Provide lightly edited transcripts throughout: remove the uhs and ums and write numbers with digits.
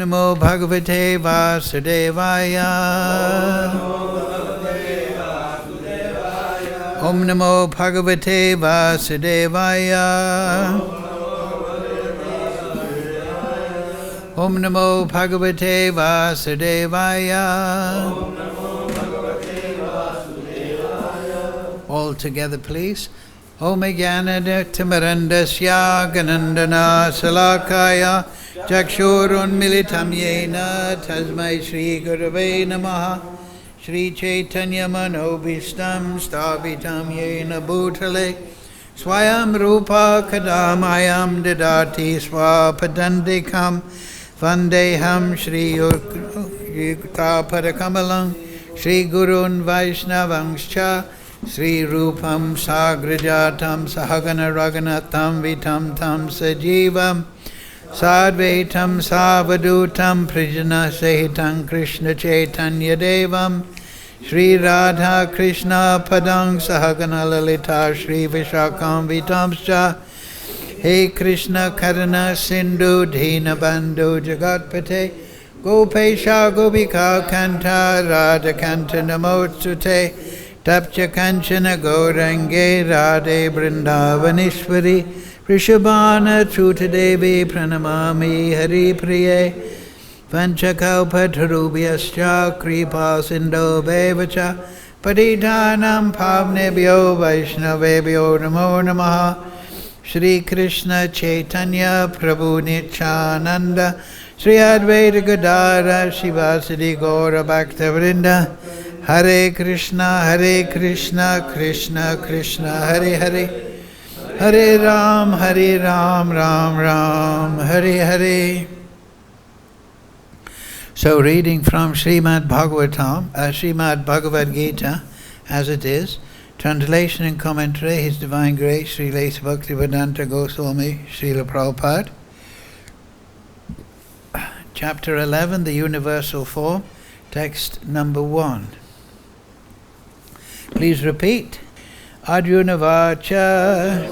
Namo Bhagavate Vasudevaya. Om Namo Bhagavate Vasudevaya. Om Namo Bhagavate Vasudevaya. All together, please. Om Jnana-timirandasya Ganandana Salakaya Chakshurun Militam Yena Tasmai Shri Gurave Namaha Shri Chaitanya Manobhistam Stavitam Yena Bhutale Swayam Rupa Kadamayam Didati Swapadandikam Vandeham Shri Yukta Padakamalam Shri Gurun Vaishnavangscha Sri Rupam Sagrajatam Sahagana Raghunatham Vitam Tam Sajivam Sadvaitam Savadutam Prijana Sahitam Krishna Chaitanya Devam Sri Radha Krishna Padang Sahagana Lalita Sri Vishakam Vitamscha He Krishna Karana Sindhu Dina Bandhu Jagatpate Gopesha Gopika Kanta Radha Kanta Namostute Tapcha Kanchana Gaurange Radhe Vrindavanishwari Rishabhana Chutadevi Pranamami Hari Priye Vanchakalpatarubhyascha Kripa Sindho Bevacha Padidhanam Pavnebhyo Vaishnavebhyo Namo Namaha Shri Krishna Chaitanya Prabhu Nityananda Sri Advaita Gadara Shivasadi Gaura Bhaktavrinda Hare Krishna, Krishna Krishna, Hare Hare, Hare Ram, Ram Ram, Hare Hare. So reading from Srimad Bhagavad-Gita, as it is, translation and commentary, His Divine Grace, Sri Lesa Bhaktivedanta Goswami, Srila Prabhupada. Chapter 11, the Universal Form, text number 1. Please repeat. Arjuna Vacha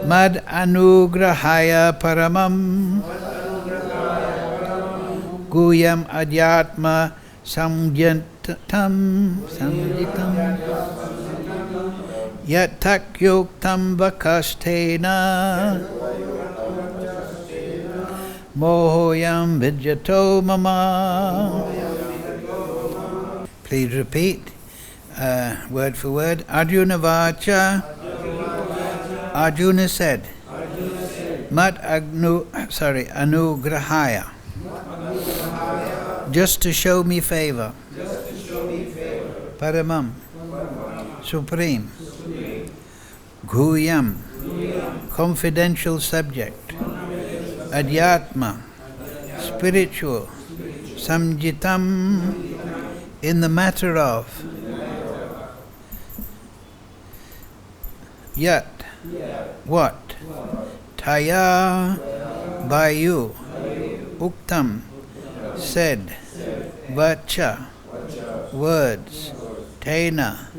Mad Anugrahaya Paramam Guyam Adhyatma Samjitam Yatak Yuktam Vakastena Mohoyam Vidyato Mama. Please repeat. Word for word. Arjuna Vacha. Arjuna said. Anugrahaya. Just to show me favor. Paramam. Supreme. Guyam. Confidential subject. Adhyatma. Spiritual. Samjitam. In the matter of. Yat, what? Taya, by you. Uktam, said. Vacha, words. Tena,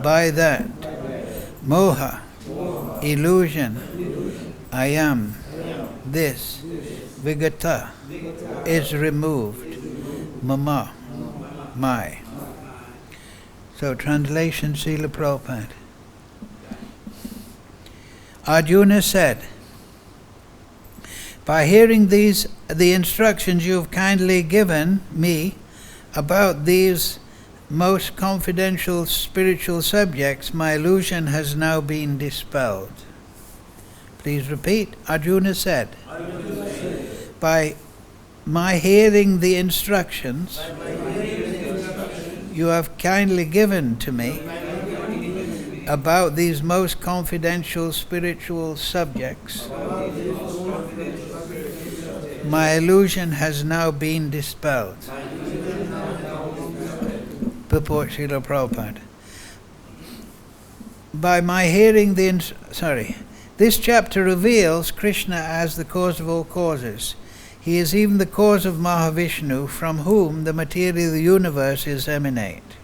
by that. Moha, illusion. Ayam, this. Vigata, is removed. Mama, my. So translation, Srila Prabhupada. Arjuna said, by hearing the instructions you have kindly given me about these most confidential spiritual subjects, my illusion has now been dispelled. Please repeat. Arjuna said, by my hearing the instructions you have kindly given to me about these most confidential spiritual subjects, my illusion has now been dispelled. Purport Srila Prabhupada. By my hearing this chapter reveals Krishna as the cause of all causes. He is even the cause of Mahavishnu, from whom the material universe is emanate.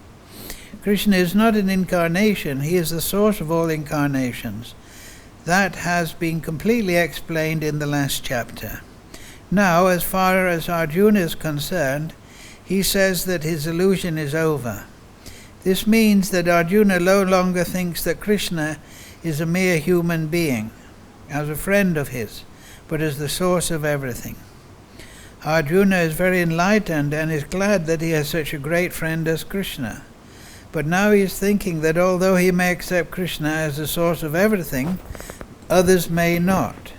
Krishna is not an incarnation, he is the source of all incarnations. That has been completely explained in the last chapter. Now, as far as Arjuna is concerned, he says that his illusion is over. This means that Arjuna no longer thinks that Krishna is a mere human being, as a friend of his, but as the source of everything. Arjuna is very enlightened and is glad that he has such a great friend as Krishna. But now he is thinking that although he may accept Krishna as the source of everything, others may not.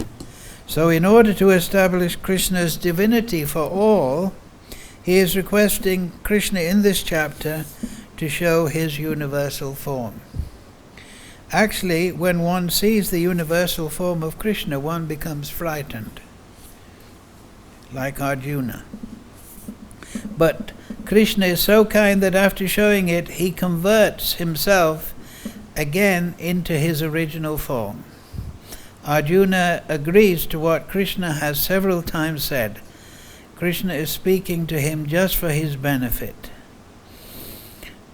So in order to establish Krishna's divinity for all, he is requesting Krishna in this chapter to show his universal form. Actually, when one sees the universal form of Krishna, one becomes frightened, like Arjuna. But Krishna is so kind that after showing it, he converts himself again into his original form. Arjuna agrees to what Krishna has several times said. Krishna is speaking to him just for his benefit.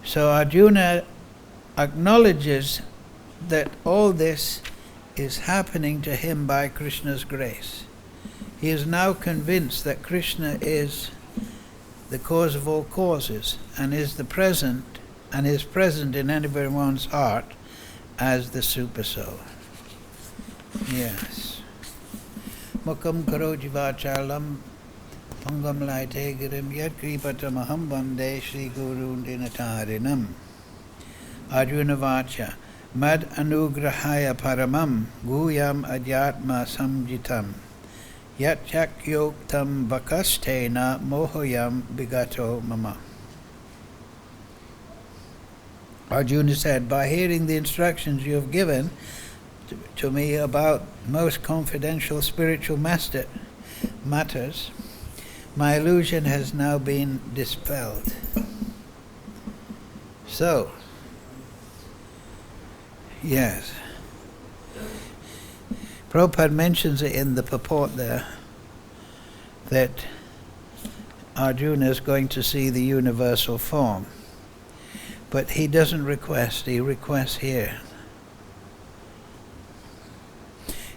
So Arjuna acknowledges that all this is happening to him by Krishna's grace. He is now convinced that Krishna is the cause of all causes and is present in everyone's heart as the Supersoul. Yes. Mukam karo jivachalam pangam laite girim yat kripatam aham vande Shri Gurun dinatarinam. Arjuna vacha mad anugrahaya paramam guyam adyatma samjitam yat chakyoktam vakastena mohoyam bigato mama. Arjuna said, by hearing the instructions you have given to me about most confidential spiritual matters, my illusion has now been dispelled. So, yes, Prabhupada mentions it in the purport there, that Arjuna is going to see the universal form. But he doesn't request, he requests here.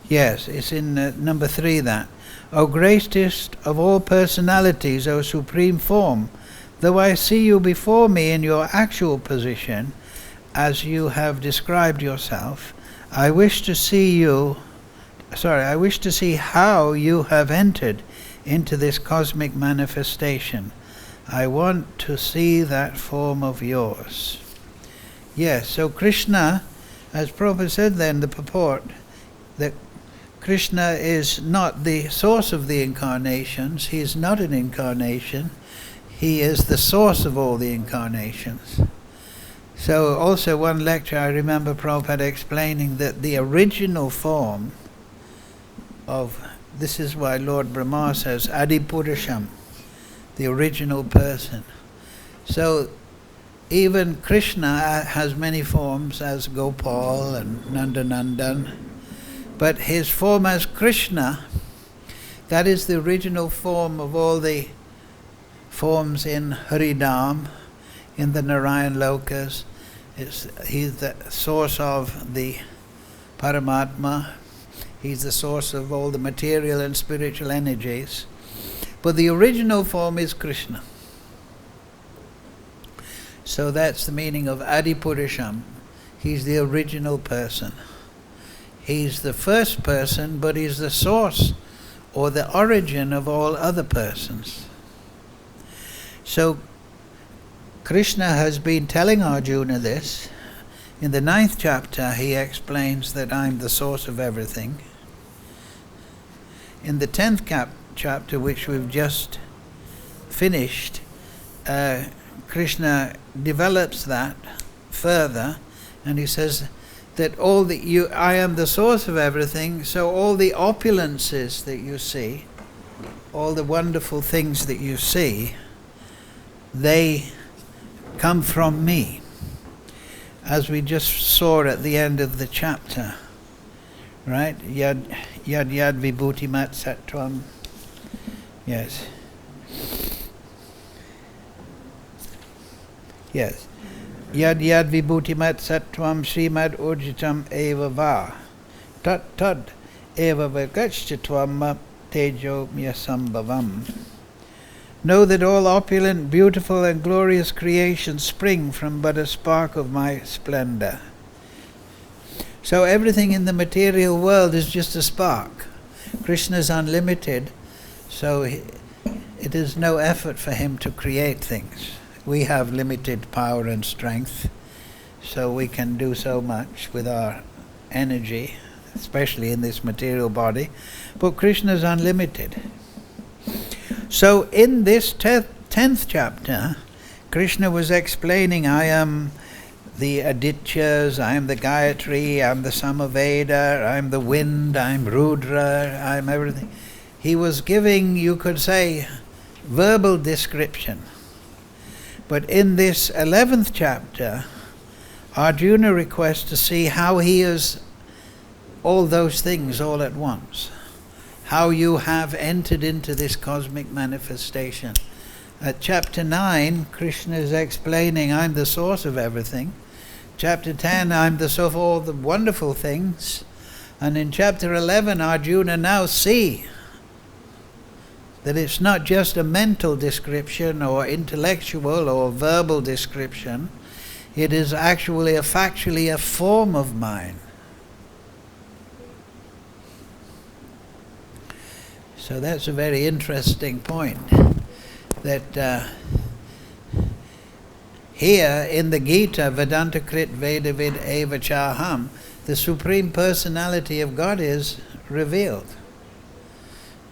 Yes, it's in number 3 that. O greatest of all personalities, O supreme form, though I see you before me in your actual position, as you have described yourself, I wish to see how you have entered into this cosmic manifestation. I want to see that form of yours. Yes, so Krishna, as Prabhupada said then, the purport, that Krishna is not the source of the incarnations. He is not an incarnation. He is the source of all the incarnations. So also one lecture I remember Prabhupada explaining that the original form of, this is why Lord Brahma says, Adipurusha, the original person. So even Krishna has many forms as Gopal and Nandanandan, but his form as Krishna, that is the original form of all the forms in Haridam, in the Narayan Lokas. He's the source of the Paramatma. He's the source of all the material and spiritual energies. But the original form is Krishna. So that's the meaning of Adipurusha. He's the original person. He's the first person, but he's the source or the origin of all other persons. So Krishna has been telling Arjuna this. In the 9th chapter he explains that I'm the source of everything. In the 10th chapter, which we've just finished, Krishna develops that further, and he says that I am the source of everything, so all the opulences that you see, all the wonderful things that you see, they come from me, as we just saw at the end of the chapter, right? Yad vibhutimat sattvam. Yes. Yes. Yad vibhutimat sattvam srimad urjitam eva va. Tad eva vagachyatvam tejomya sambhavam. Know that all opulent, beautiful and glorious creations spring from but a spark of my splendor. So everything in the material world is just a spark. Krishna is unlimited, so it is no effort for him to create things. We have limited power and strength, so we can do so much with our energy, especially in this material body, but Krishna is unlimited. So in this 10th chapter, Krishna was explaining, I am the Adityas, I am the Gayatri, I am the Samaveda, I am the wind, I am Rudra, I am everything. He was giving, you could say, verbal description. But in this 11th chapter, Arjuna requests to see how he is all those things all at once. How you have entered into this cosmic manifestation. At chapter 9, Krishna is explaining, I'm the source of everything. Chapter 10, I'm the source of all the wonderful things. And in chapter 11, Arjuna now see that it's not just a mental description or intellectual or verbal description. It is actually factually a form of mind. So that's a very interesting point, that here in the Gita, Vedanta Krit Vedavid Eva Chaham, the Supreme Personality of God is revealed.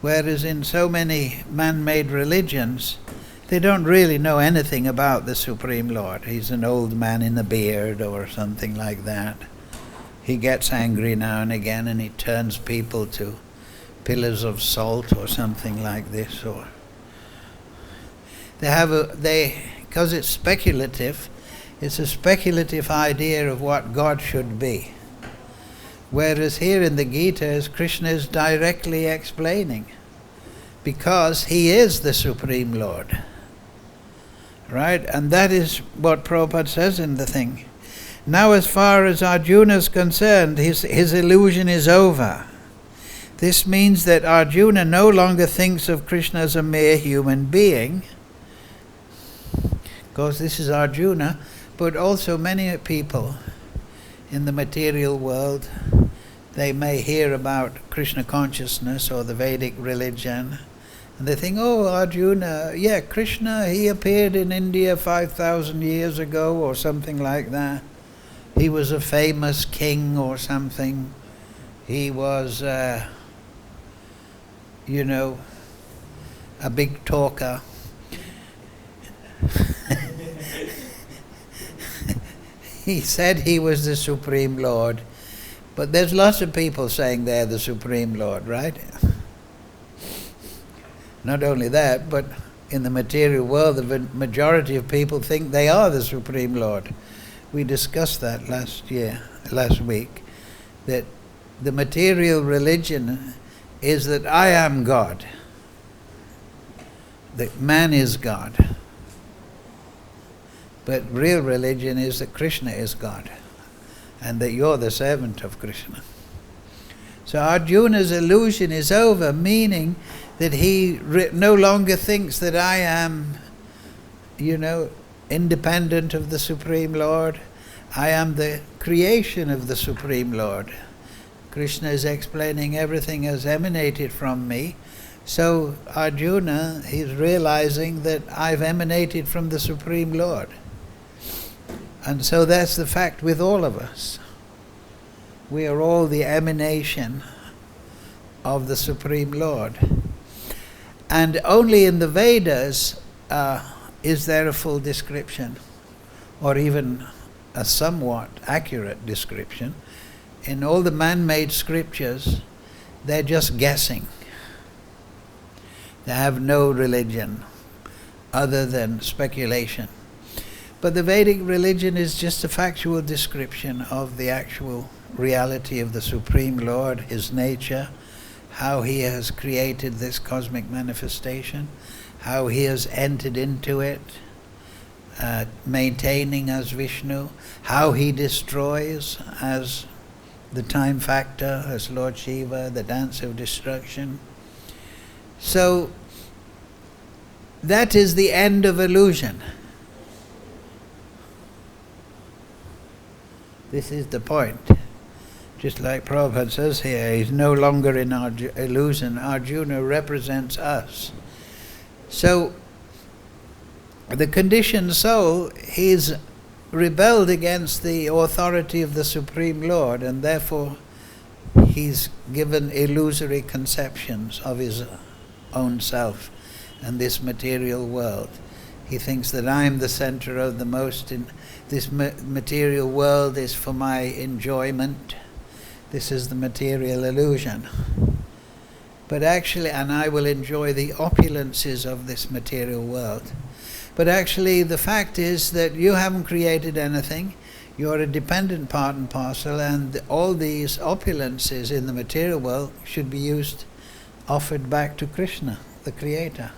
Whereas in so many man-made religions, they don't really know anything about the Supreme Lord. He's an old man in a beard or something like that. He gets angry now and again and he turns people to pillars of salt or something like this. Or because it's speculative, it's a speculative idea of what God should be. Whereas here in the Gita, as Krishna is directly explaining, because he is the Supreme Lord. Right? And that is what Prabhupada says in the thing. Now as far as Arjuna is concerned, his illusion is over. This means that Arjuna no longer thinks of Krishna as a mere human being. Of course, this is Arjuna, but also many people in the material world, they may hear about Krishna consciousness or the Vedic religion, and they think, oh, Arjuna, yeah, Krishna, he appeared in India 5,000 years ago or something like that. He was a famous king or something. He was, a big talker. He said he was the Supreme Lord. But there's lots of people saying they're the Supreme Lord, right? Not only that, but in the material world, the majority of people think they are the Supreme Lord. We discussed that last week, that the material religion is that I am God, that man is God. But real religion is that Krishna is God, and that you're the servant of Krishna. So Arjuna's illusion is over, meaning that he no longer thinks that I am, independent of the Supreme Lord. I am the creation of the Supreme Lord. Krishna is explaining everything has emanated from me. So Arjuna, he's realizing that I've emanated from the Supreme Lord. And so that's the fact with all of us. We are all the emanation of the Supreme Lord. And only in the Vedas is there a full description, or even a somewhat accurate description. In all the man-made scriptures, they're just guessing. They have no religion other than speculation. But the Vedic religion is just a factual description of the actual reality of the Supreme Lord, his nature, how he has created this cosmic manifestation, how he has entered into it, maintaining as Vishnu, how he destroys as the time factor, as Lord Shiva, the dance of destruction. So that is the end of illusion. This is the point. Just like Prabhupada says here, he's no longer in illusion. Arjuna represents us. So the conditioned soul, he's rebelled against the authority of the Supreme Lord, and therefore he's given illusory conceptions of his own self and this material world. He thinks that I'm the center of the most, this material world is for my enjoyment. This is the material illusion. But actually, and I will enjoy the opulences of this material world. But actually, the fact is that you haven't created anything. You're a dependent part and parcel, and all these opulences in the material world should be offered back to Krishna, the Creator.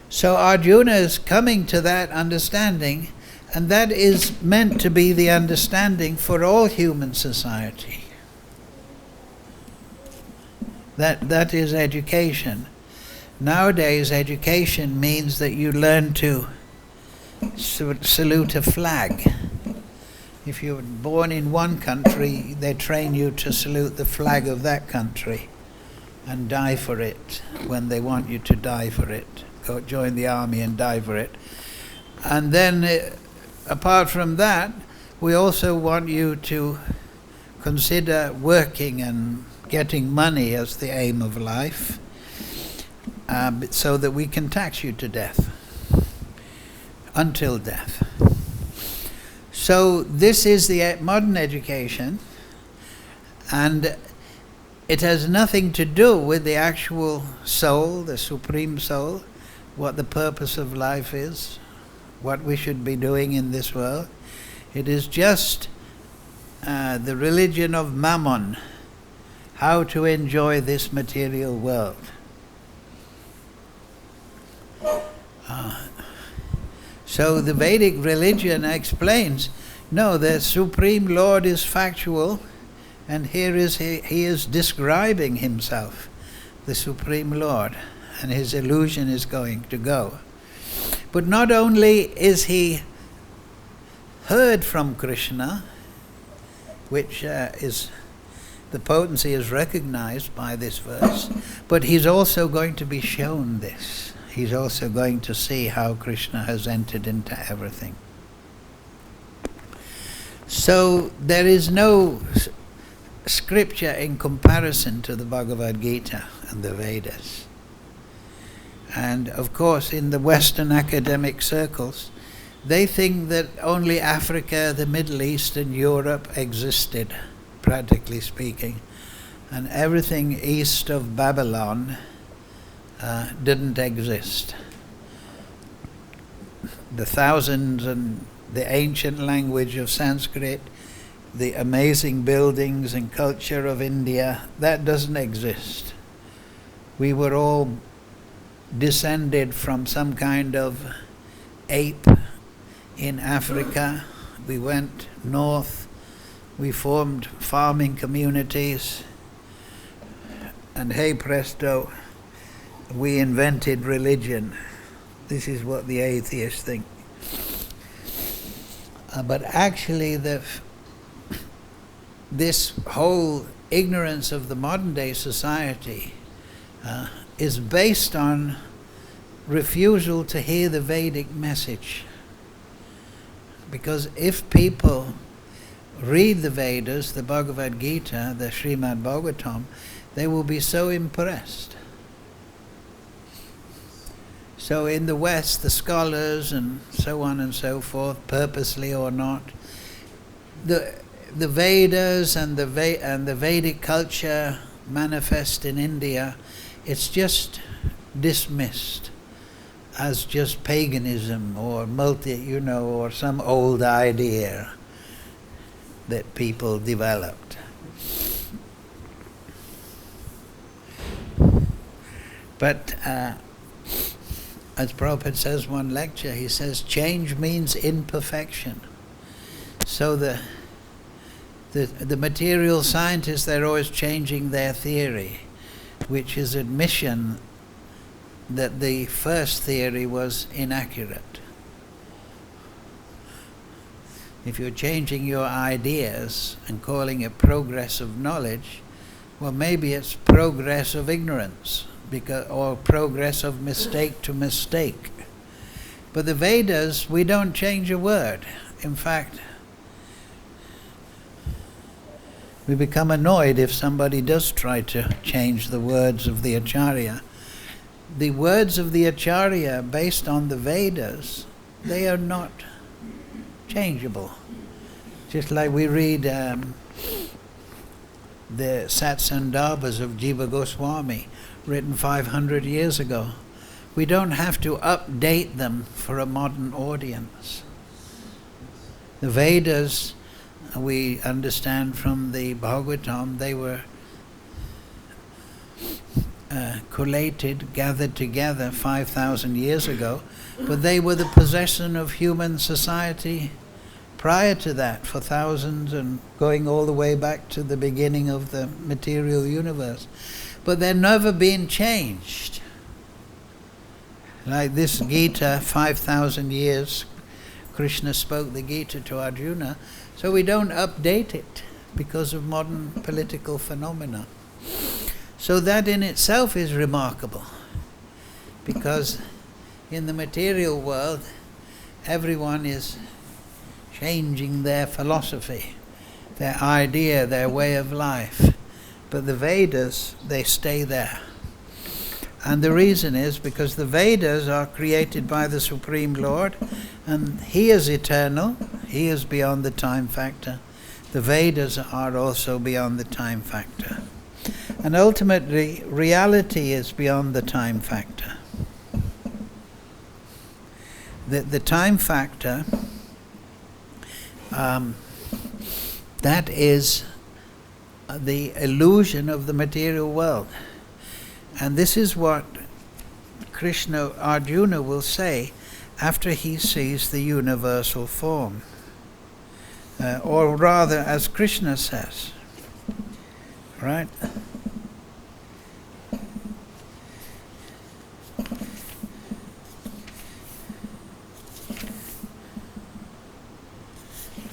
So Arjuna is coming to that understanding, and that is meant to be the understanding for all human society. That is education. Nowadays, education means that you learn to salute a flag. If you're born in one country, they train you to salute the flag of that country and die for it when they want you to die for it. Go join the army and die for it. And then, apart from that, we also want you to consider working and getting money as the aim of life, so that we can tax you to death, until death. So this is the modern education, and it has nothing to do with the actual soul, the supreme soul, what the purpose of life is, what we should be doing in this world. It is just the religion of Mammon, how to enjoy this material world. So the Vedic religion explains, no, the Supreme Lord is factual, and here is he is describing himself, the Supreme Lord, and his illusion is going to go. But not only is he heard from Krishna, which is the potency is recognized by this verse, but he's also going to be shown this. He's also going to see how Krishna has entered into everything. So there is no scripture in comparison to the Bhagavad-Gita and the Vedas. And of course, in the Western academic circles, they think that only Africa, the Middle East and Europe existed, practically speaking, and everything east of Babylon didn't exist. The thousands and the ancient language of Sanskrit, the amazing buildings and culture of India, that doesn't exist. We were all descended from some kind of ape in Africa. We went north, we formed farming communities, and hey presto, we invented religion. This is what the atheists think. But actually this whole ignorance of the modern day society is based on refusal to hear the Vedic message. Because if people read the Vedas, the Bhagavad-Gita, the Srimad Bhagavatam, they will be so impressed. So in the West, the scholars and so on and so forth, purposely or not, the Vedas and the Vedic culture manifest in India, it's just dismissed as just paganism or or some old idea that people developed. But as Prabhupada says one lecture, he says change means imperfection. So the material scientists, they're always changing their theory. which is admission that the first theory was inaccurate. If you're changing your ideas and calling it progress of knowledge, well, maybe it's progress of ignorance, or progress of mistake to mistake. But the Vedas, we don't change a word. In fact, we become annoyed if somebody does try to change the words of the Acharya. The words of the Acharya, based on the Vedas, they are not changeable. Just like we read the Satsandarbhas of Jiva Goswami, written 500 years ago. We don't have to update them for a modern audience. The Vedas, we understand from the Bhagavatam, they were collated, gathered together 5,000 years ago, but they were the possession of human society prior to that for thousands, and going all the way back to the beginning of the material universe. But they're never been changed. Like this Gita, 5,000 years, Krishna spoke the Gita to Arjuna, so we don't update it because of modern political phenomena. So that in itself is remarkable, because in the material world, everyone is changing their philosophy, their idea, their way of life. But the Vedas, they stay there. And the reason is because the Vedas are created by the Supreme Lord, and He is eternal, He is beyond the time factor. The Vedas are also beyond the time factor. And ultimately, reality is beyond the time factor. The time factor, that is the illusion of the material world. And this is what Arjuna will say after he sees the universal form. Or rather, as Krishna says, right?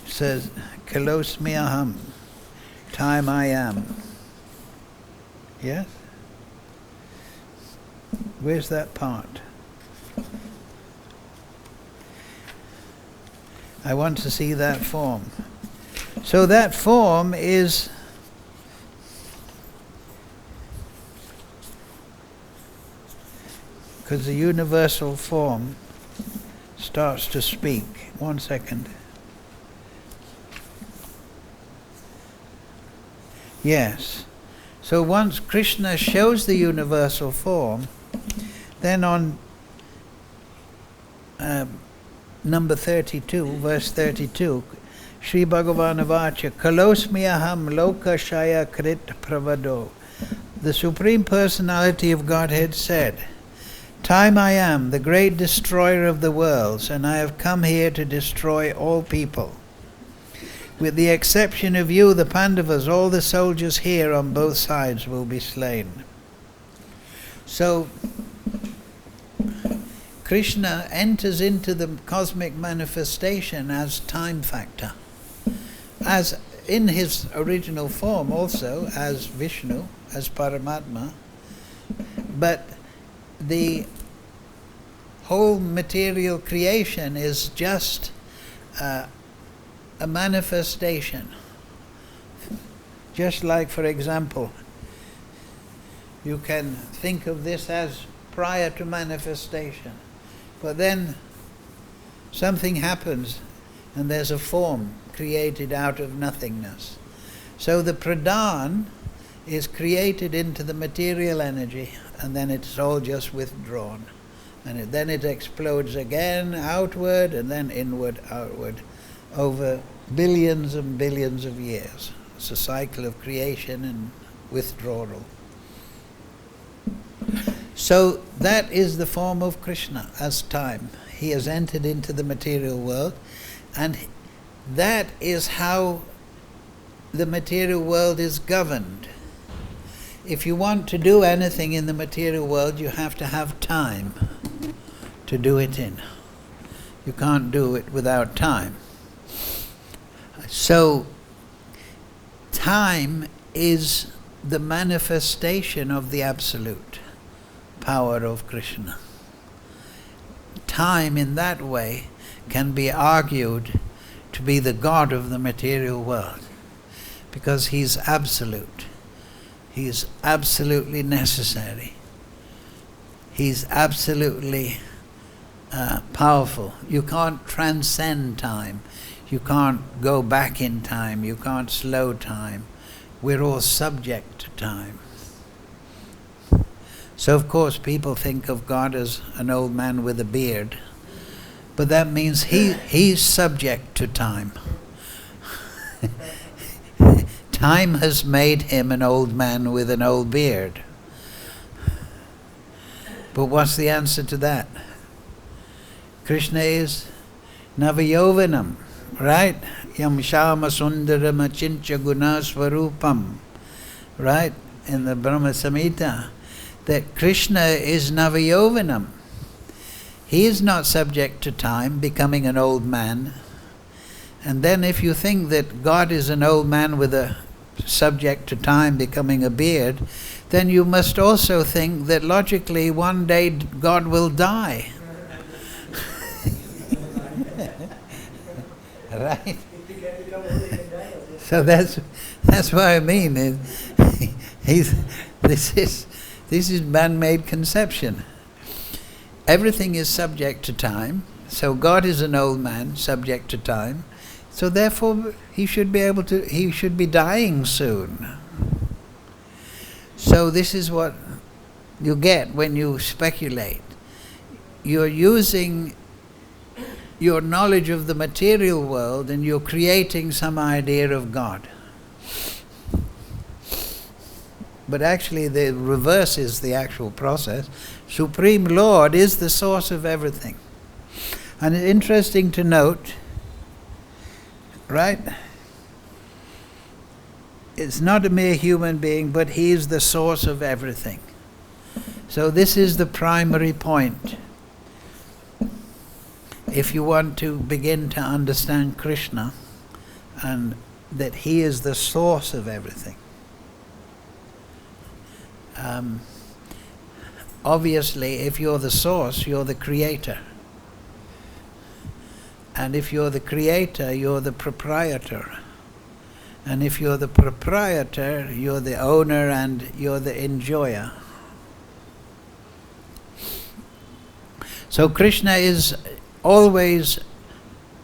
Says, Kalosmi aham, time I am. Yes? Where's that part? I want to see that form. So that form is because the universal form starts to speak. 1 second. Yes. So once Krishna shows the universal form, then on number 32, verse 32, Sri Bhagavan Avacha, Kalosmi aham lokashaya krit pravado. The Supreme Personality of Godhead said, Time I am, the great destroyer of the worlds, and I have come here to destroy all people. With the exception of you, the Pandavas, all the soldiers here on both sides will be slain. So, Krishna enters into the cosmic manifestation as time factor, as in his original form also, as Vishnu, as Paramatma, but the whole material creation is just a manifestation. Just like, for example, you can think of this as prior to manifestation, but then something happens and there's a form created out of nothingness. So the pradhan is created into the material energy, and then it's all just withdrawn. And then it explodes again outward and then inward, outward, over billions and billions of years. It's a cycle of creation and withdrawal. So that is the form of Krishna as time. He has entered into the material world, and that is how the material world is governed. if you want to do anything in the material world, you have to have time to do it in. You can't do it without time. So, time is the manifestation of the absolute power of Krishna. Time in that way can be argued to be the God of the material world, because he's absolute. He's absolutely necessary. He's absolutely powerful. You can't transcend time. You can't go back in time. You can't slow time. We're all subject to time. So of course people think of God as an old man with a beard, but that means he's subject to time. Time has made him an old man with an old beard. But what's the answer to that? Krishna is Navayovanam, right? Yam Shama Sundaram Achincha Guna Swarupam, right? In the Brahma Samhita, that Krishna is Navayovanam. He is not subject to time, becoming an old man. And then if you think that God is an old man with a subject to time, becoming a beard, then you must also think that logically one day God will die. Right? So that's what I mean. This is man-made conception. Everything is subject to time. So God is an old man, subject to time. So therefore he should be dying soon. So this is what you get when you speculate. You're using your knowledge of the material world and you're creating some idea of God. But actually the reverse is the actual process. Supreme Lord is the source of everything. And it's interesting to note, right? It's not a mere human being, but he is the source of everything. So this is the primary point. If you want to begin to understand Krishna, and that he is the source of everything. Obviously, if you're the source, you're the creator. And if you're the creator, you're the proprietor. And if you're the proprietor, you're the owner and you're the enjoyer. So Krishna is always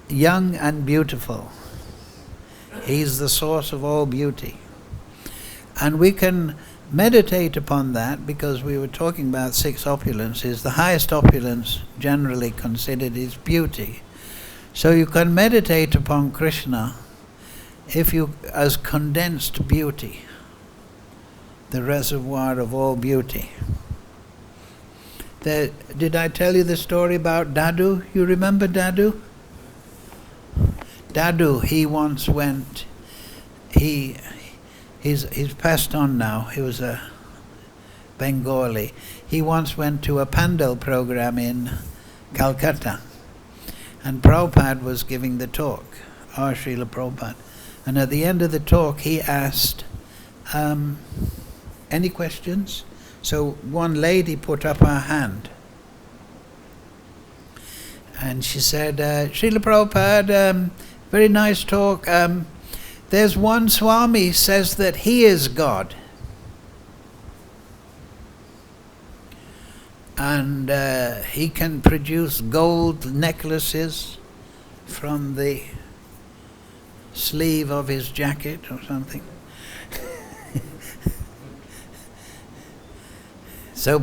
young and beautiful. He's the source of all beauty. And we can meditate upon that, because we were talking about 6 opulences. The highest opulence generally considered is beauty. So you can meditate upon Krishna as condensed beauty, the reservoir of all beauty. Did I tell you the story about Dadu? You remember Dadu? Dadu, he once went, he's passed on now, he was a Bengali. He once went to a Pandal program in Calcutta, and Prabhupada was giving the talk, Srila Prabhupada. And at the end of the talk he asked, any questions? So one lady put up her hand. And she said, Srila Prabhupada, very nice talk. There's one Swami says that he is God. And he can produce gold necklaces from the sleeve of his jacket or something. So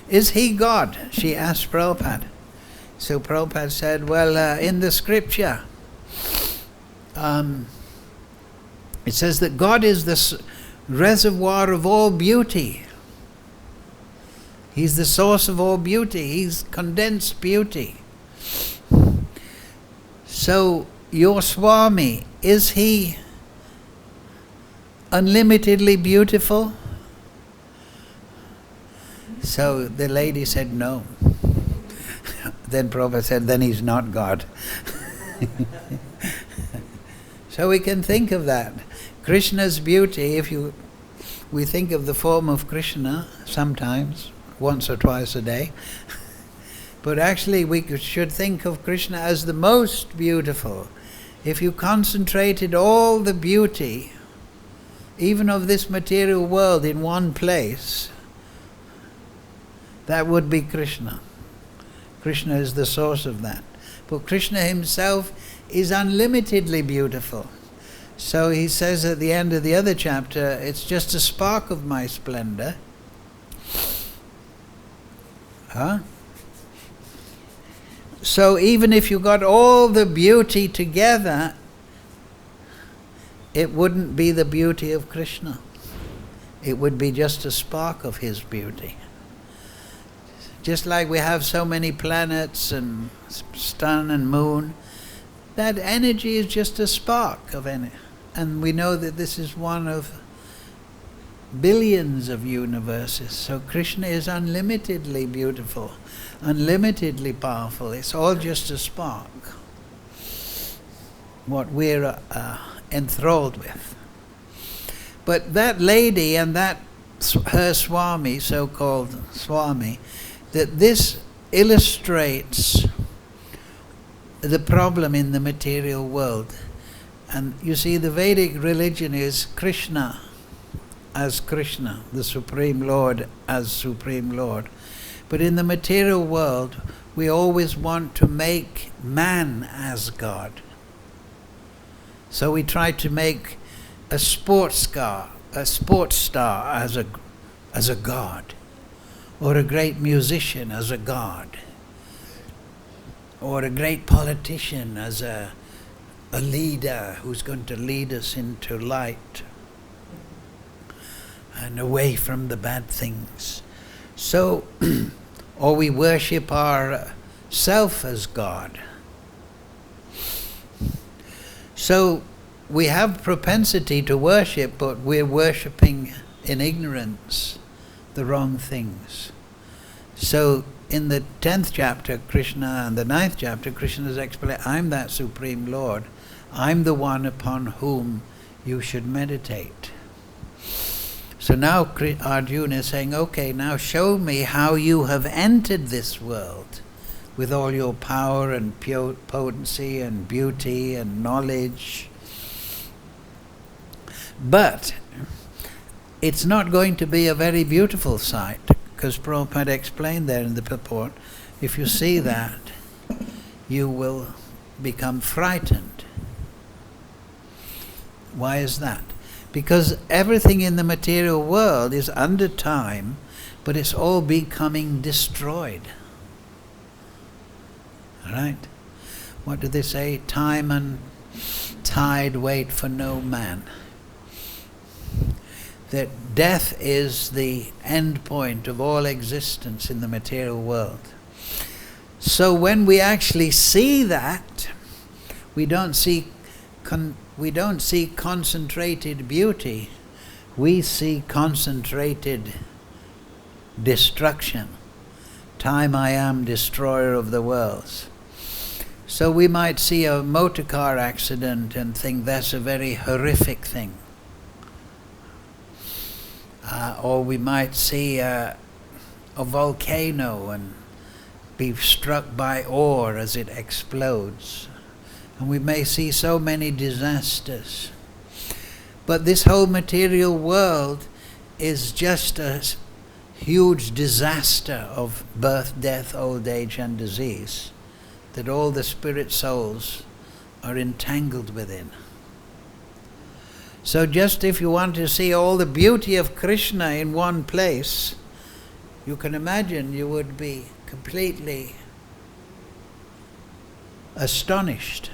is he God? She asked Prabhupada. So Prabhupada said, well, in the scripture, it says that God is the reservoir of all beauty. He's the source of all beauty. He's condensed beauty. So your Swami, is he unlimitedly beautiful? So the lady said no. Then Prabhupada said, then he's not God. So we can think of that. Krishna's beauty, we think of the form of Krishna sometimes, once or twice a day, but actually we should think of Krishna as the most beautiful. If you concentrated all the beauty, even of this material world, in one place, that would be Krishna. Krishna is the source of that. But Krishna himself is unlimitedly beautiful. So he says at the end of the other chapter, it's just a spark of my splendor. So even if you got all the beauty together, it wouldn't be the beauty of Krishna. It would be just a spark of his beauty. Just like we have so many planets and sun and moon, that energy is just a spark of energy. And we know that this is one of billions of universes. So Krishna is unlimitedly beautiful, unlimitedly powerful. It's all just a spark, what we're enthralled with. But that lady and her Swami, so-called Swami, that this illustrates the problem in the material world. And you see, the Vedic religion is Krishna as Krishna, the Supreme Lord as Supreme Lord. But in the material world, we always want to make man as God. So we try to make a sports star as a god, or a great musician as a god, or a great politician as a leader who's going to lead us into light and away from the bad things. So, or we worship our self as God. So we have propensity to worship, but we're worshipping in ignorance the wrong things. So in the 10th chapter, Krishna, and the 9th chapter, Krishna is explaining, I'm that Supreme Lord. I'm the one upon whom you should meditate. So now Arjuna is saying, okay, now show me how you have entered this world with all your power and potency and beauty and knowledge. But it's not going to be a very beautiful sight, because Prabhupada explained there in the purport, if you see that, you will become frightened. Why is that? Because everything in the material world is under time, but it's all becoming destroyed. Right? What do they say? Time and tide wait for no man. That death is the end point of all existence in the material world. So when we actually see that, we don't see concentrated beauty, we see concentrated destruction. Time I am, destroyer of the worlds. So we might see a motor car accident and think that's a very horrific thing. Or we might see a volcano and be struck by awe as it explodes. And we may see so many disasters. But this whole material world is just a huge disaster of birth, death, old age and disease that all the spirit souls are entangled within. So just if you want to see all the beauty of Krishna in one place, you can imagine you would be completely astonished.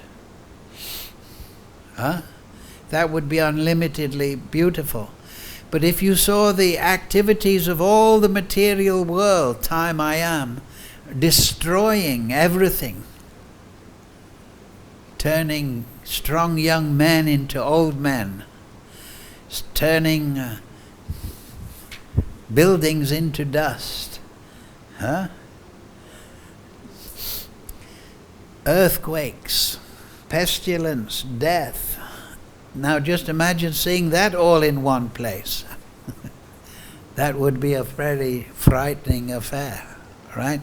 That would be unlimitedly beautiful. But if you saw the activities of all the material world, time I am, destroying everything, turning strong young men into old men, turning buildings into dust, Huh? Earthquakes, pestilence, death. Now just imagine seeing that all in one place. That would be a very frightening affair, right?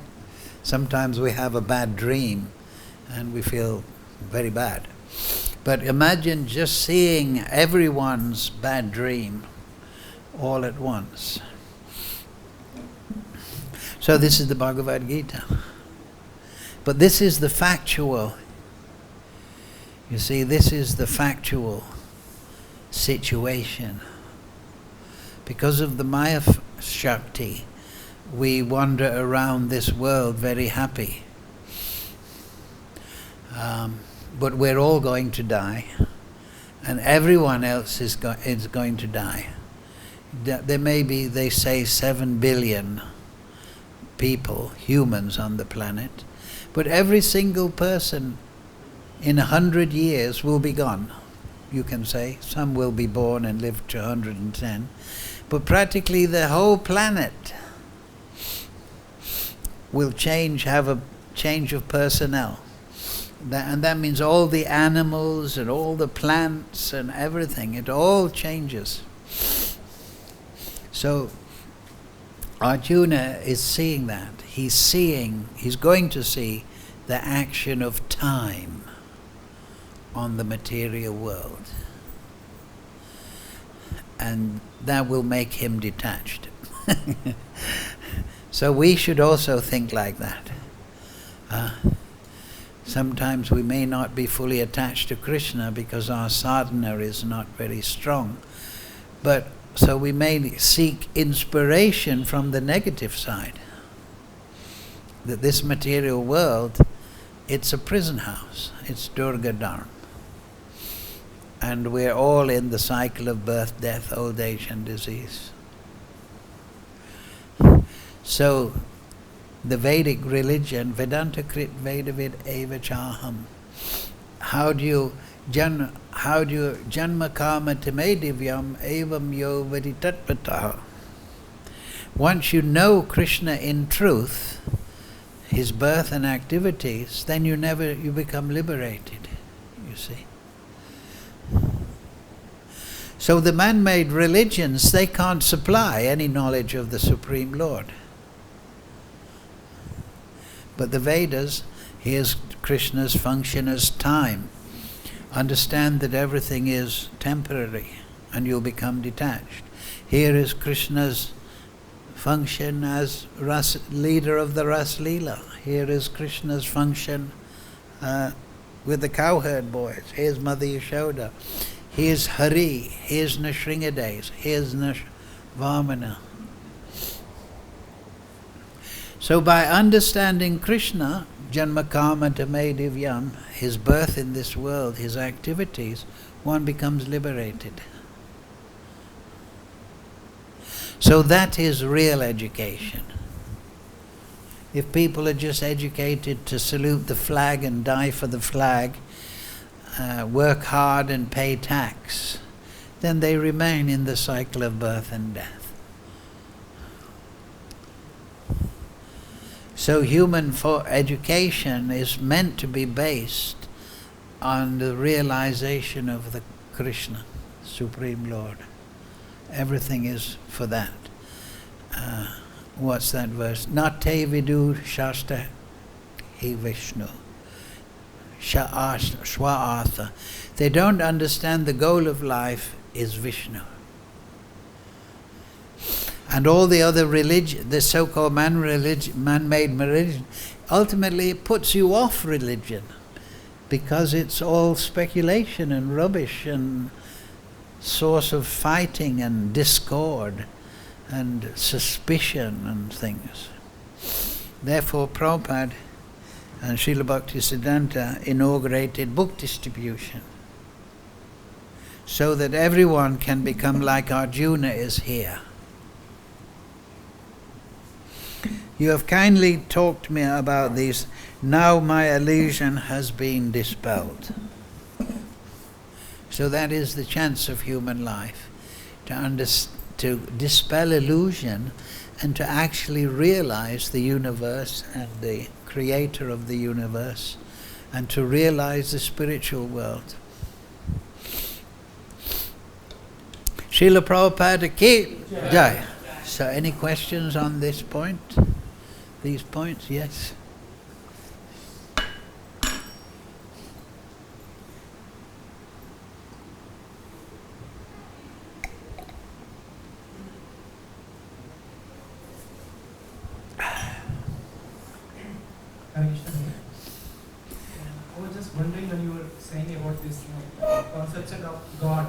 Sometimes we have a bad dream and we feel very bad. But imagine just seeing everyone's bad dream all at once. So this is the Bhagavad-Gita. But this is the factual. You see, this is the factual situation. Because of the Maya Shakti, we wander around this world very happy. But we're all going to die, and everyone else is going to die. There may be, they say, 7 billion people, humans on the planet, but every single person in 100 years will be gone. You can say some will be born and live to 110, but practically the whole planet will change, have a change of personnel. And that means all the animals and all the plants and everything, it all changes. So Arjuna is seeing that. He's going to see the action of time on the material world. And that will make him detached. So we should also think like that. Sometimes we may not be fully attached to Krishna because our sadhana is not very strong. But so we may seek inspiration from the negative side. That this material world, it's a prison house. It's Durga Dharma. And we're all in the cycle of birth, death, old age and disease. So the Vedic religion, Vedanta Krit Vedavid Eva Chaham. How do you Janma Kama Time Divyam Evam Yo Veditatpataha. Once you know Krishna in truth, his birth and activities, then you become liberated, you see. So the man-made religions, they can't supply any knowledge of the Supreme Lord. But the Vedas, here's Krishna's function as time. Understand that everything is temporary and you'll become detached. Here is Krishna's function as leader of the Ras Leela. Here is Krishna's function with the cowherd boys. Here's Mother Yashoda. Here's Hari. Here's Nrsimhades. Here's Vamana. So by understanding Krishna, Janmakama Tame Divyam, his birth in this world, his activities, one becomes liberated. So that is real education. If people are just educated to salute the flag and die for the flag, work hard and pay tax, then they remain in the cycle of birth and death. So human education is meant to be based on the realization of the Krishna, Supreme Lord. Everything is for that. What's that verse? Nate vidu shasta he Vishnu. Shwa'artha. They don't understand the goal of life is Vishnu. And all the other religion, the so-called man-made religion, ultimately it puts you off religion because it's all speculation and rubbish and source of fighting and discord and suspicion and things. Therefore Prabhupada and Srila Bhaktisiddhanta inaugurated book distribution so that everyone can become like Arjuna is here. You have kindly talked to me about these. Now my illusion has been dispelled. So that is the chance of human life, to dispel illusion and to actually realize the universe and the creator of the universe, and to realize the spiritual world. Srila Prabhupada ki jai. So any questions on this point? These points? Yes. I was just wondering when you were saying about this conception of God.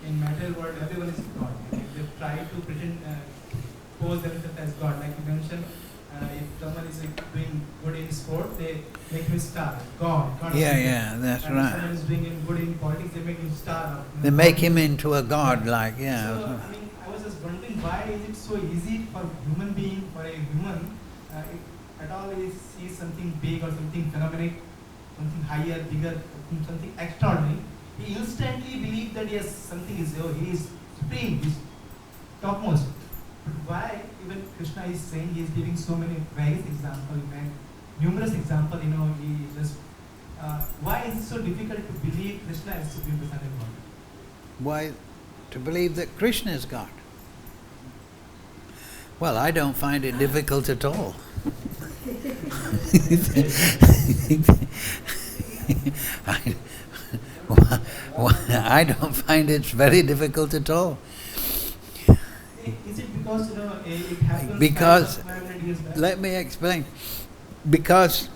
In material world, everyone is God. They try to pretend, pose themselves as God. Like you mentioned, if someone is doing good in sport, they make him star. God. Yeah, that's and right. If someone is doing good in politics, they make him star. They make him into a god, like, yeah. So, I was just wondering, why is it so easy for human being, for a human, at all he sees something big or something phenomenal, something higher, bigger, something extraordinary, he instantly believes that yes, something is there, he is supreme, he is topmost. But why even Krishna is saying, he is giving so many various examples, and numerous examples, he just, why is it so difficult to believe Krishna as Supreme Personality of God? Why to believe that Krishna is God? Well, I don't find it difficult at all. I don't find it very difficult at all. Is it because it happens? Because, let me explain. Because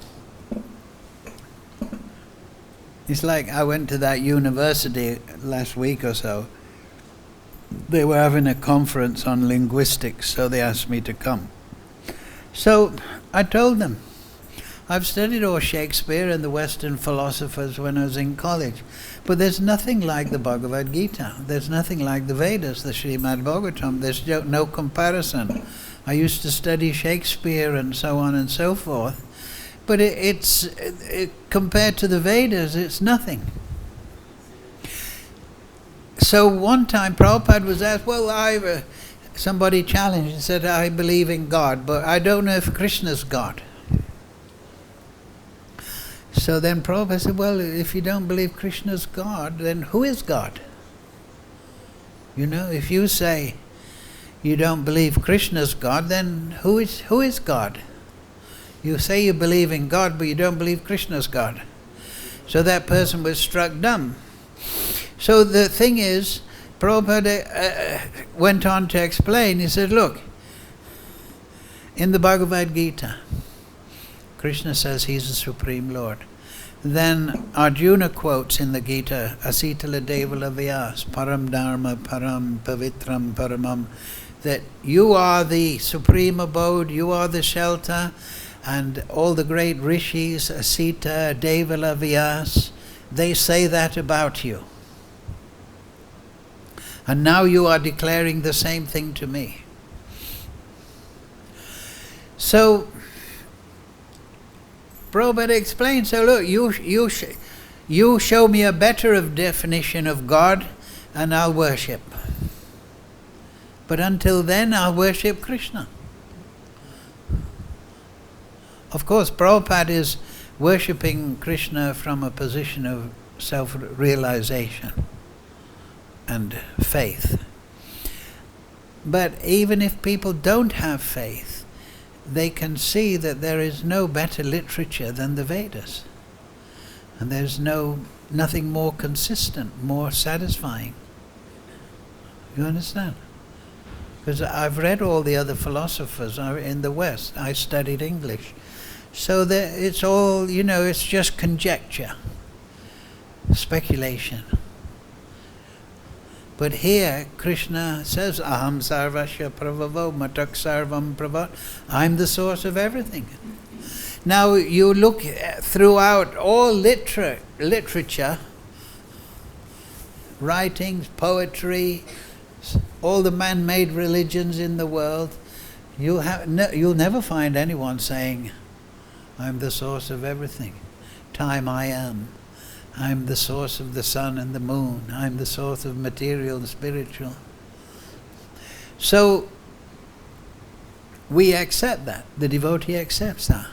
it's like I went to that university last week or so. They were having a conference on linguistics, so they asked me to come. So I told them, I've studied all Shakespeare and the Western philosophers when I was in college, but there's nothing like the Bhagavad-Gita. There's nothing like the Vedas, the Srimad Bhagavatam. There's no comparison. I used to study Shakespeare and so on and so forth, but it's compared to the Vedas, it's nothing. So one time Prabhupada was asked, well, somebody challenged and said, I believe in God, but I don't know if Krishna's God. So then Prabhupada said, well, if you don't believe Krishna's God, then who is God? If you say you don't believe Krishna's God, then who is God? You say you believe in God, but you don't believe Krishna's God. So that person was struck dumb. So the thing is, Prabhupada went on to explain, he said, look, in the Bhagavad-Gita, Krishna says he's the Supreme Lord. Then Arjuna quotes in the Gita, Asitala Devala Vyas, Param Dharma, Param Pavitram Paramam, that you are the supreme abode, you are the shelter, and all the great rishis, Asita, Devala Vyas, they say that about you. And now you are declaring the same thing to me. So Prabhupada explains, so look, you show me a better definition of God and I'll worship. But until then, I'll worship Krishna. Of course, Prabhupada is worshipping Krishna from a position of self-realization and faith. But even if people don't have faith, they can see that there is no better literature than the Vedas. And there's nothing more consistent, more satisfying. You understand? Because I've read all the other philosophers in the West. I studied English. So it's all, it's just conjecture, speculation. But here, Krishna says, Aham sarvasya pravavo matak sarvam pravat. I'm the source of everything. Now, you look throughout all literature, writings, poetry, all the man-made religions in the world, you'll never find anyone saying, I'm the source of everything. Time I am. I'm the source of the sun and the moon. I'm the source of material and spiritual. So, we accept that. The devotee accepts that.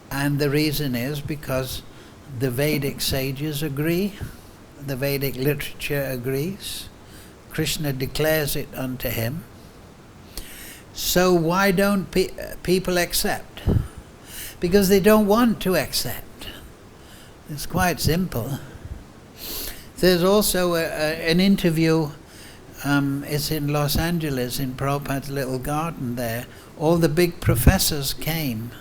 And the reason is because the Vedic sages agree, the Vedic literature agrees, Krishna declares it unto him. So why don't people accept? Because they don't want to accept. It's quite simple. There's also an interview, it's in Los Angeles, in Prabhupada's little garden there. All the big professors came,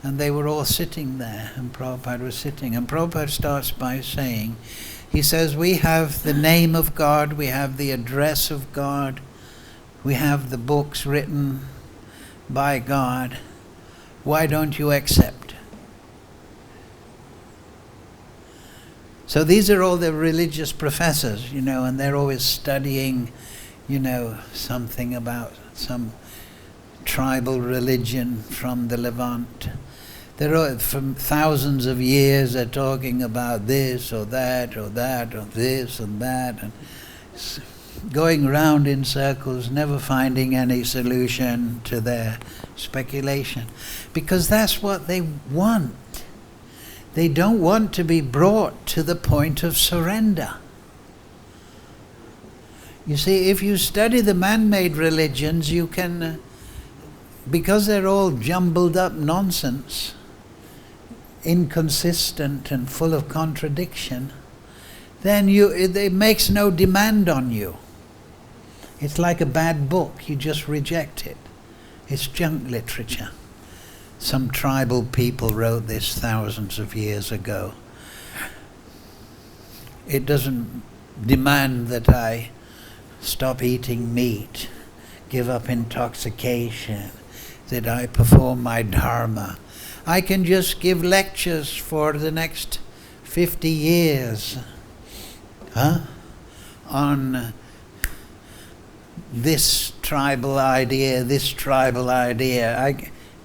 and they were all sitting there, and Prabhupada was sitting. And Prabhupada starts by saying, he says, we have the name of God, we have the address of God, we have the books written by God. Why don't you accept? So these are all the religious professors, and they're always studying, something about some tribal religion from the Levant. They're all, from thousands of years, they're talking about this or that or that or this and that, and going round in circles, never finding any solution to their speculation. Because that's what they want. They don't want to be brought to the point of surrender. You see, if you study the man-made religions, you can, because they're all jumbled up nonsense, inconsistent and full of contradiction, then it makes no demand on you. It's like a bad book, you just reject it. It's junk literature. Some tribal people wrote this thousands of years ago. It doesn't demand that I stop eating meat, give up intoxication, that I perform my dharma. I can just give lectures for the next 50 years on this tribal idea,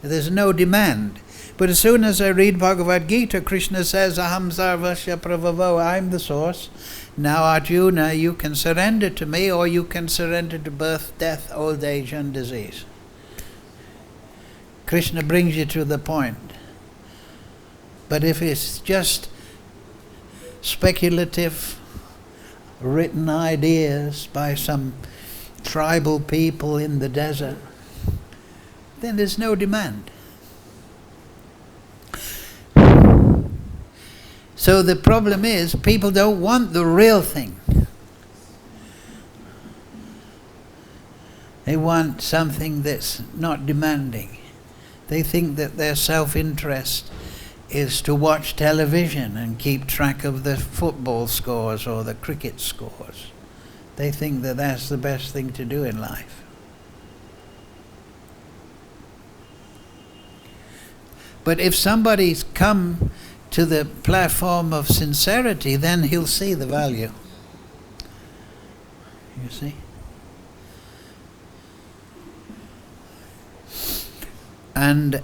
there's no demand. But as soon as I read Bhagavad-Gita, Krishna says, Aham sarvasya pravavo, I'm the source. Now Arjuna, you can surrender to me, or you can surrender to birth, death, old age and disease. Krishna brings you to the point. But if it's just speculative, written ideas by some tribal people in the desert, then there's no demand. So the problem is, people don't want the real thing. They want something that's not demanding. They think that their self-interest is to watch television and keep track of the football scores or the cricket scores. They think that that's the best thing to do in life. But if somebody's come to the platform of sincerity, then he'll see the value. You see? And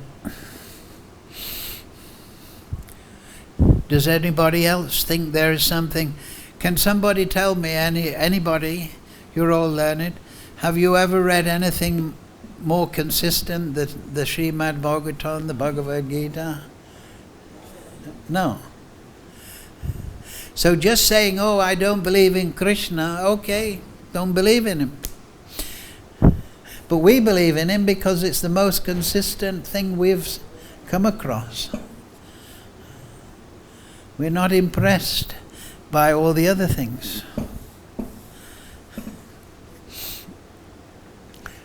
does anybody else think there is something? Can somebody tell me, anybody, you're all learned, have you ever read anything more consistent than the Srimad Bhagavatam, the Bhagavad-Gita? No. So just saying, oh, I don't believe in Krishna, okay, don't believe in him. But we believe in him because it's the most consistent thing we've come across. We're not impressed by all the other things.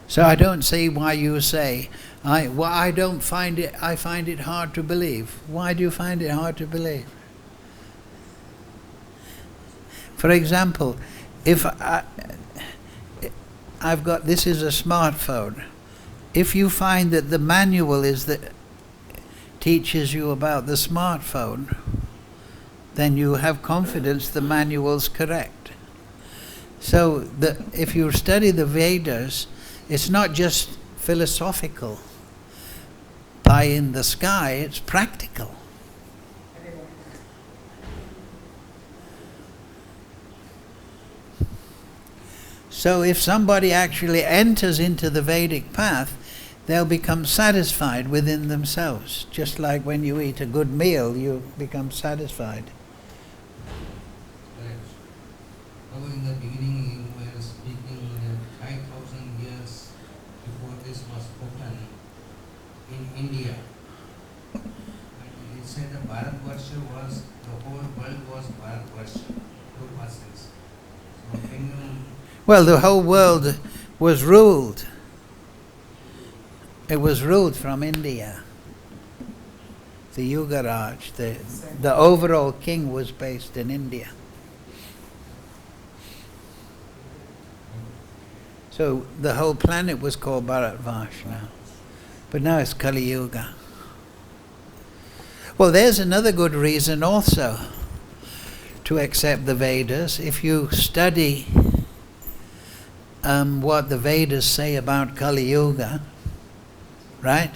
So I don't see why you say, I find it hard to believe. Why do you find it hard to believe? For example, if I've got, this is a smartphone. If you find that the manual is that teaches you about the smartphone, then you have confidence the manual's correct. So if you study the Vedas, it's not just philosophical, pie in the sky, it's practical. So if somebody actually enters into the Vedic path, they'll become satisfied within themselves. Just like when you eat a good meal, you become satisfied. Right. Now in the beginning you were speaking 5,000 years before this was spoken in India. And it said the Bharatvarsha was, the whole world was Bharatvarsha, 2%. So can you... Well, the whole world was ruled. It was ruled from India. The Yugaraj, the overall king was based in India. So the whole planet was called Bharatvarsh now. But now it's Kali Yuga. Well, there's another good reason also to accept the Vedas. If you study what the Vedas say about Kali Yuga, right?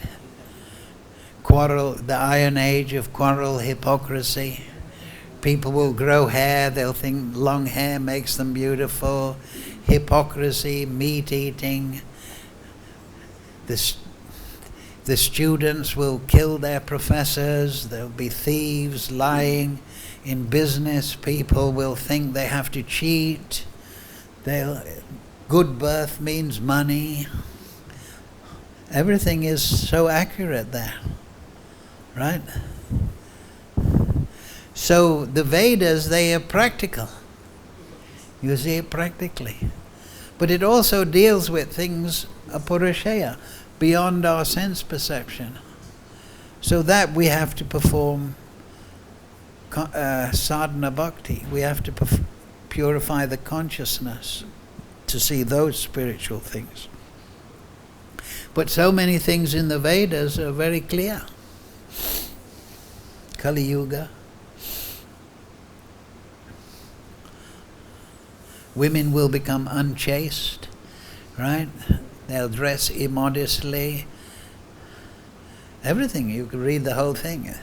Quarrel, the iron age of quarrel, hypocrisy. People will grow hair, they'll think long hair makes them beautiful. Hypocrisy, meat eating. The students will kill their professors, there'll be thieves, lying. In business, people will think they have to cheat. Good birth means money. Everything is so accurate there, right? So the Vedas, they are practical. You see it practically. But it also deals with things apurusheya, beyond our sense perception. So that we have to perform sadhana bhakti. We have to purify the consciousness to see those spiritual things. But so many things in the Vedas are very clear. Kali Yuga. Women will become unchaste, right? They'll dress immodestly. Everything, you can read the whole thing.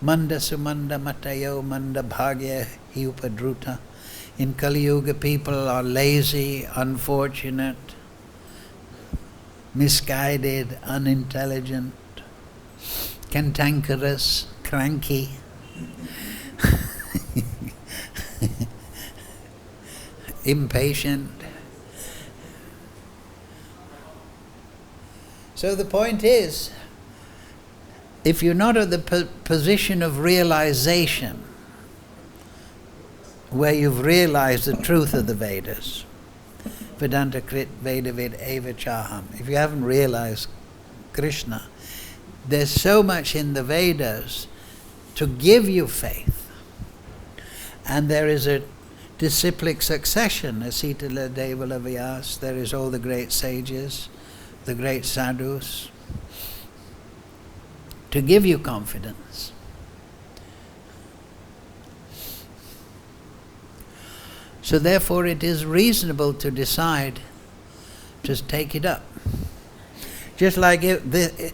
Manda sumanda matayo manda bhagya hi upadruta. In Kali Yuga, people are lazy, unfortunate, misguided, unintelligent, cantankerous, cranky, impatient. So the point is, if you're not at the position of realization, where you've realized the truth of the Vedas, Vedanta Krit Vedavid Eva Chaham. If you haven't realized Krishna, there's so much in the Vedas to give you faith. And there is a disciplic succession, Asitala Devala Vyas, there is all the great sages, the great sadhus, to give you confidence. So therefore it is reasonable to decide to take it up. Just like if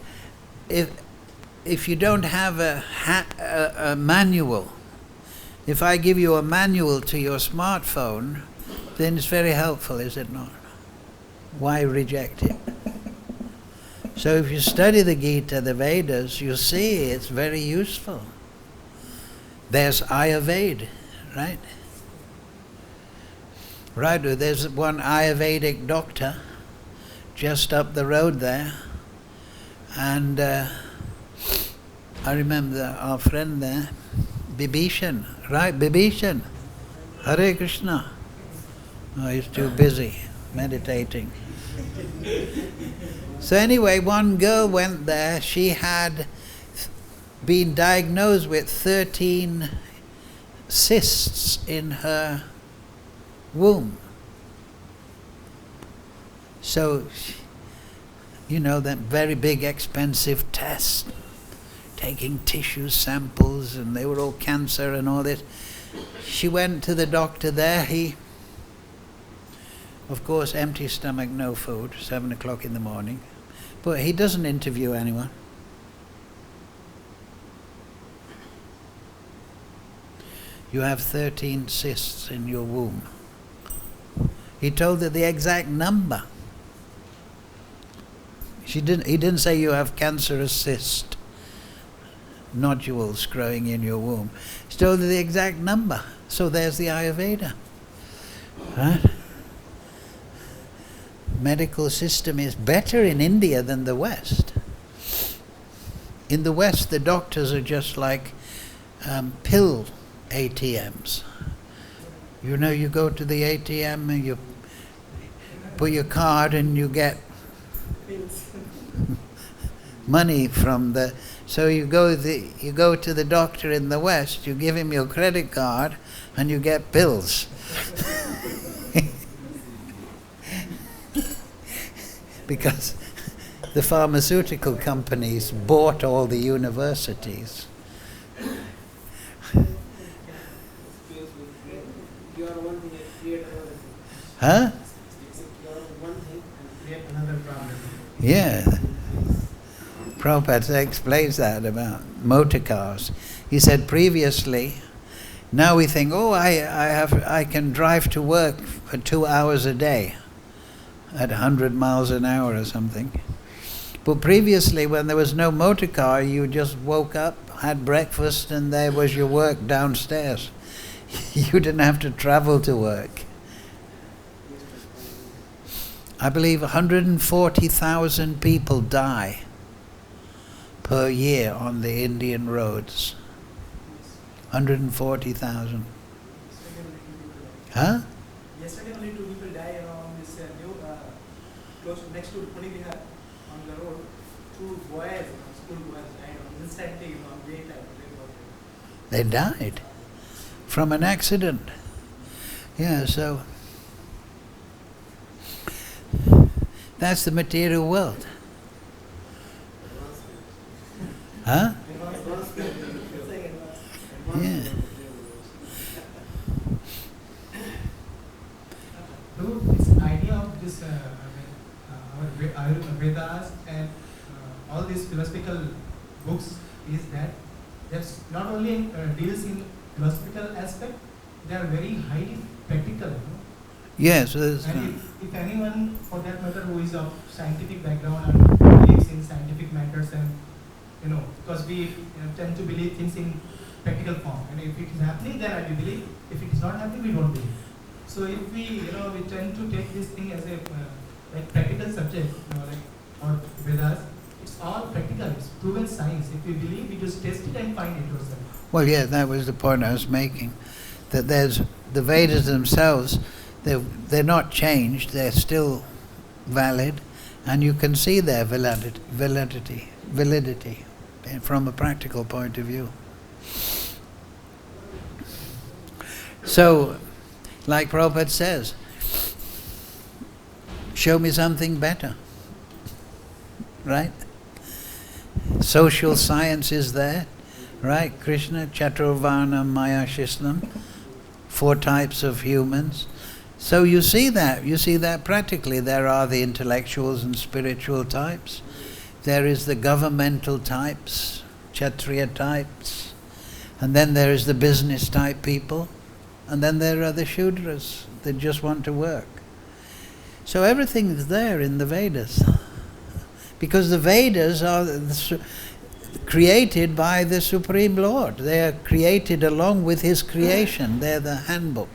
you don't have a manual, if I give you a manual to your smartphone, then it's very helpful, is it not? Why reject it? So if you study the Gita, the Vedas, you see it's very useful. There's Ayurveda, right? Right, there's one Ayurvedic doctor just up the road there, and I remember our friend there, Bibhishan, right, Bibhishan, Hare Krishna. Oh, he's too busy meditating. So anyway, one girl went there, she had been diagnosed with 13 cysts in her womb. So, you know, that very big expensive test, taking tissue samples, and they were all cancer and all this. She went to the doctor there, he, of course, empty stomach, no food, 7 o'clock in the morning, but he doesn't interview anyone. You have 13 cysts in your womb. He told her the exact number. He didn't say you have cancerous cyst, nodules growing in your womb. He told you the exact number. So there's the Ayurveda. Right? Medical system is better in India than the West. In the West, the doctors are just like pill ATMs. You know, you go to the ATM and you put your card and you get money from the... So you go to the doctor in the West, you give him your credit card and you get pills. Because the pharmaceutical companies bought all the universities. Huh? Yeah. Prabhupada explains that about motor cars. He said previously, now we think, oh, I can drive to work for 2 hours a day at 100 miles an hour or something. But previously, when there was no motor car, you just woke up, had breakfast, and there was your work downstairs. You didn't have to travel to work. I believe 140,000 people die per year on the Indian roads. 140,000. Huh? Yesterday only 2 people died on this close next to Pune Bihar on the road. 2 boys, school boys died on instantly on daytime. They died from an accident. Yeah, so that's the material world. Huh? Yeah. So this idea of this our Vedas and all these philosophical books is that there's not only deals in philosophical aspect, they are very highly practical. You know? Yes. And if anyone, for that matter, who is of scientific background and believes in scientific matters, and because we tend to believe things in practical form, and if it is happening, then we believe. If it is not happening, we don't believe. So if we, we tend to take this thing as a like practical subject, or Vedas, it's all practical. It's proven science. If we believe, we just test it and find it yourself. Well, yeah, that was the point I was making. That there's the Vedas themselves. They're not changed. They're still valid, and you can see their validity from a practical point of view. So, like Prabhupada says, show me something better, right? Social science is there, right? Krishna, Chaturvarna, Maya, Shishnam, 4 types of humans. So you see that practically. There are the intellectuals and spiritual types. There is the governmental types, Kshatriya types. And then there is the business type people. And then there are the Shudras that just want to work. So everything is there in the Vedas. Because the Vedas are created by the Supreme Lord. They are created along with His creation. They're the handbook.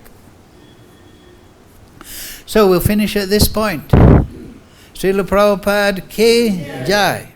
So we'll finish at this point. Srila Prabhupada ki Jai.